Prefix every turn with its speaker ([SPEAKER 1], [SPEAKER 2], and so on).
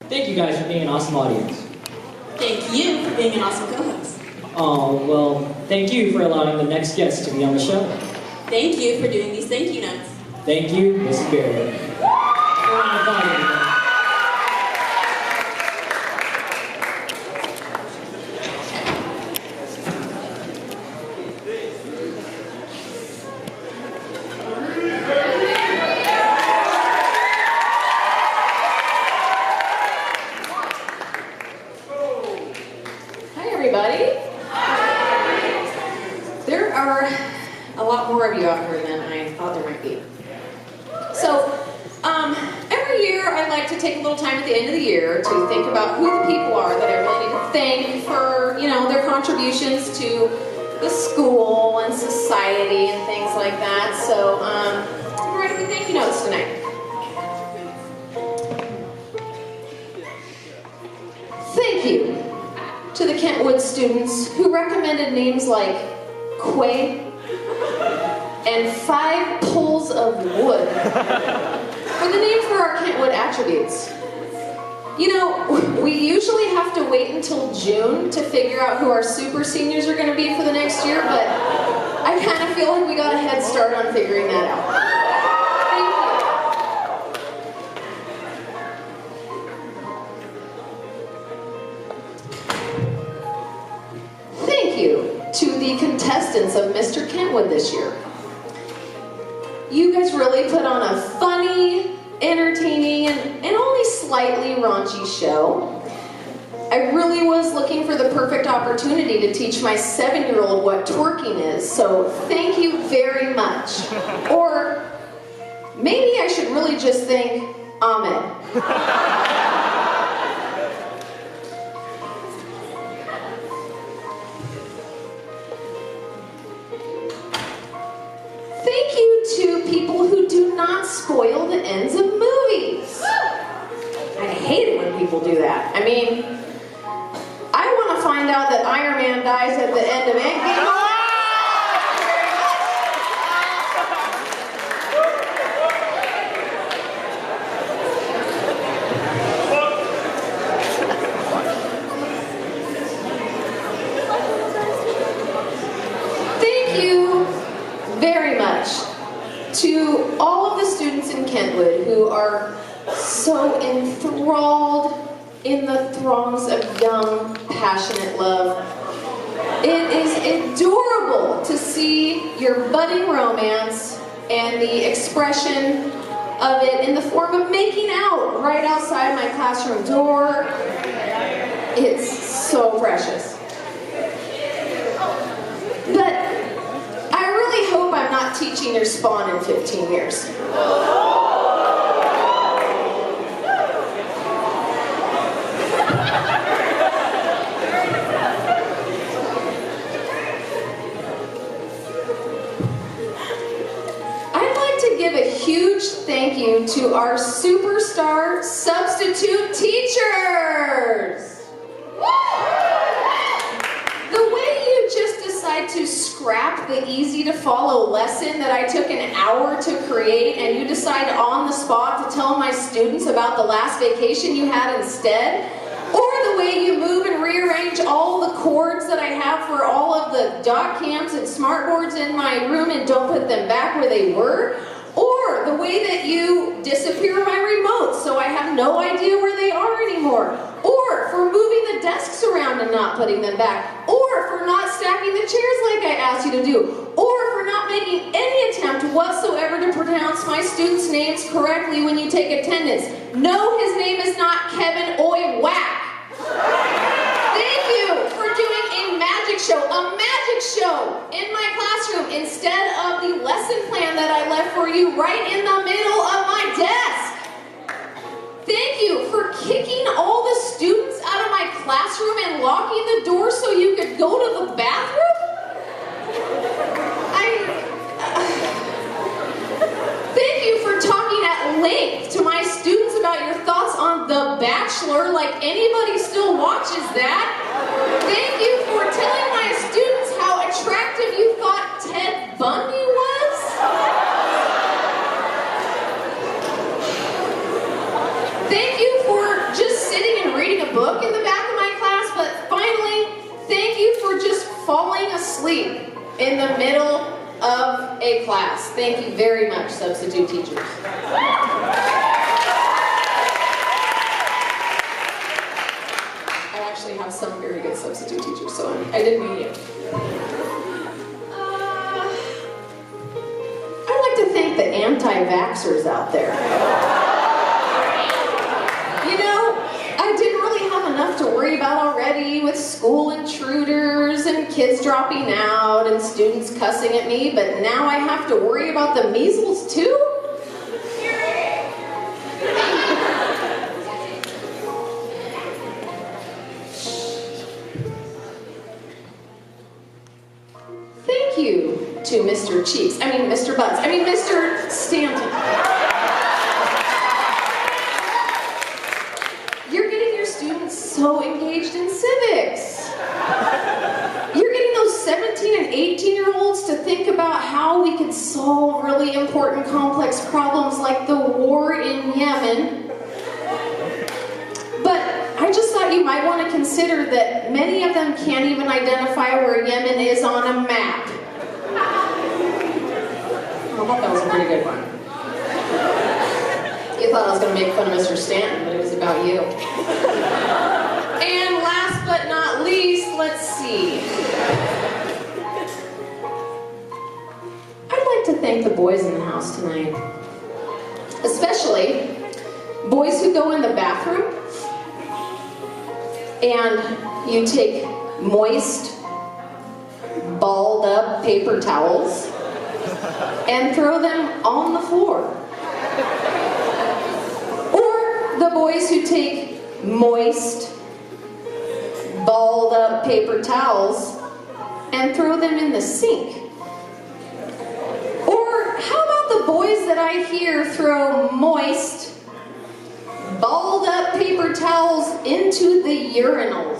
[SPEAKER 1] Thank you guys for being an awesome audience.
[SPEAKER 2] Thank you for being an awesome co-host.
[SPEAKER 1] Oh, well, thank you for allowing the next guest to be on the show.
[SPEAKER 2] Thank you for doing these thank you notes.
[SPEAKER 1] Thank you, Mrs. Barrett. Round of applause, everybody.
[SPEAKER 3] Hi, everybody. There are a lot more of you out here than I thought there might be. So, every year I like to take a little time at the end of the year to think about who the people are that I really need to thank for, their contributions to the school and society and things like that. So, I'm writing the thank you notes tonight. Thank you to the Kentwood students who recommended names like Quay and 5 poles of wood for the name for our Kentwood attributes. We usually have to wait until June to figure out who our super seniors are going to be for the next year, but I kind of feel like we got a head start on figuring that out. Thank you to the contestants of Mr. Kentwood this year. You guys really put on a funny, entertaining, and only slightly raunchy show. I really was looking for the perfect opportunity to teach my 7-year-old what twerking is, so thank you very much. Or maybe I should really just thank Ahmed. Thank you to people who do not spoil the ends of movies. I hate it when people do that. I want to find out that Iron Man dies at the end of Endgame. Thank you very much to all of the students in Kentwood who are so enthralled in the throngs of young, passionate love. It is adorable to see your budding romance and the expression of it in the form of making out right outside my classroom door. It's so precious. But I really hope I'm not teaching your spawn in 15 years. Give a huge thank you to our superstar substitute teachers. The way you just decide to scrap the easy to follow lesson that I took an hour to create and you decide on the spot to tell my students about the last vacation you had instead, or the way you move and rearrange all the cords that I have for all of the dot cams and smartboards in my room and don't put them back where they were, or the way that you disappear my remotes so I have no idea where they are anymore, or for moving the desks around and not putting them back, or for not stacking the chairs like I asked you to do, or for not making any attempt whatsoever to pronounce my students' names correctly when you take attendance. No, his name is not Kevin Oy Whack. Thank you for doing a magic show in my classroom instead of the lesson plan that I left for you right in the middle of my desk. Thank you for kicking all the students out of my classroom and locking the door so you could go to the bathroom. Thank you for talking at length to my students about your thoughts on The Bachelor, like anybody still watches that. Thank you for telling my students how attractive you thought Ted Bundy was. Thank you for just sitting the middle of a class. Thank you very much, substitute teachers. I actually have some very good substitute teachers, so I didn't mean you. I'd like to thank the anti-vaxxers out there. You know, I didn't really have enough to worry about already with school intruders and kids dropping out and students cussing at me, but now I have to worry about the measles too? Thank you to Mr. Mr. Stanton. You're getting your students so engaged in civics. You're getting those 17 and 18-year-olds to think about how we could solve really important complex problems like the war in Yemen. But I just thought you might want to consider that many of them can't even identify where Yemen is on a map. I thought that was a pretty good one. You thought I was going to make fun of Mr. Stanton, but it was about you. And last but not least, let's see. I'd like to thank the boys in the house tonight. Especially boys who go in the bathroom and you take moist, balled up paper towels and throw them on the floor. Or the boys who take moist, balled up paper towels and throw them in the sink. Or how about the boys that I hear throw moist, balled up paper towels into the urinals?